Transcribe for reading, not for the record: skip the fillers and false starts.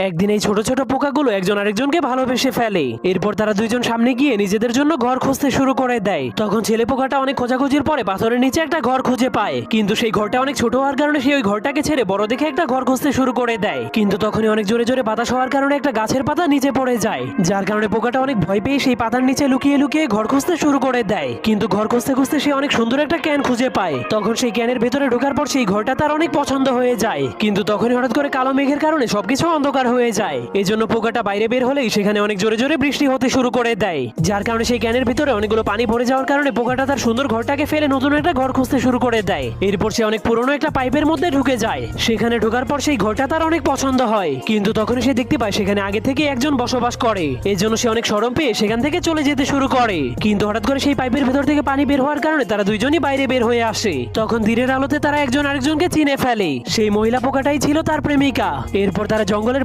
একদিন এই ছোট ছোট পোকাগুলো একজন আরেকজনকে ভালোবেসে ফেলে। এরপর তারা দুইজন সামনে গিয়ে নিজেদের জন্য ঘর খুঁজতে শুরু করে দেয়। তখন ছেলে পোকাটা অনেক খোঁজাখুঁজির পরে পাথরের নিচে একটা ঘর খুঁজে পায়, কিন্তু সেই ঘরটা অনেক ছোট হওয়ার কারণে সে ওই ঘরটাকে ছেড়ে বড় দেখে একটা ঘর খুঁজতে শুরু করে দেয়। কিন্তু তখনই অনেক জোরে জোরে বাতাস হওয়ার কারণে একটা গাছের পাতা নিচে পড়ে যায়, যার কারণে পোকাটা অনেক ভয় পেয়ে সেই পাতার নিচে লুকিয়ে লুকিয়ে ঘর খুঁজতে শুরু করে দেয়। কিন্তু ঘর খুঁজতে খুঁজতে সে অনেক সুন্দর একটা ক্যান খুঁজে পায়। তখন সেই ক্যানের ভেতরে ঢোকার পর সেই ঘরটা তার অনেক পছন্দ হয়ে যায়। কিন্তু তখনই হঠাৎ করে কালো মেঘের কারণে সবকিছু অন্ধকার হয়ে যায়। জন্য পোকাটা বাইরে বের হলেই সেখানে অনেক জোরে জোরে বৃষ্টি হতে শুরু করে দেয়, যার কারণে সেই ক্যানের ভিতরে অনেকগুলো পানি ভরে যাওয়ার কারণে পোকাটা তার সুন্দর ঘরটাকে ফেলে নতুন একটা ঘর খুঁজতে শুরু করে দেয়। এরপর সে অনেক পুরনো একটা পাইপের মধ্যে ঢুকে যায়। সেখানে ঢোকার পর সেই ঘরটা তার অনেক পছন্দ হয়, কিন্তু তখন সে দেখতে পায় সেখানে আগে থেকে একজন বসবাস করে। এর জন্য সে অনেক শরম পেয়ে সেখান থেকে চলে যেতে শুরু করে। কিন্তু হঠাৎ করে সেই পাইপের ভেতর থেকে পানি বের হওয়ার কারণে তারা দুইজনই বাইরে বের হয়ে আসে। তখন দিনের আলোতে তারা একজন আরেকজনকে চিনে ফেলে। সেই মহিলা পোকাটাই ছিল তার প্রেমিকা। এরপর তারা জঙ্গলের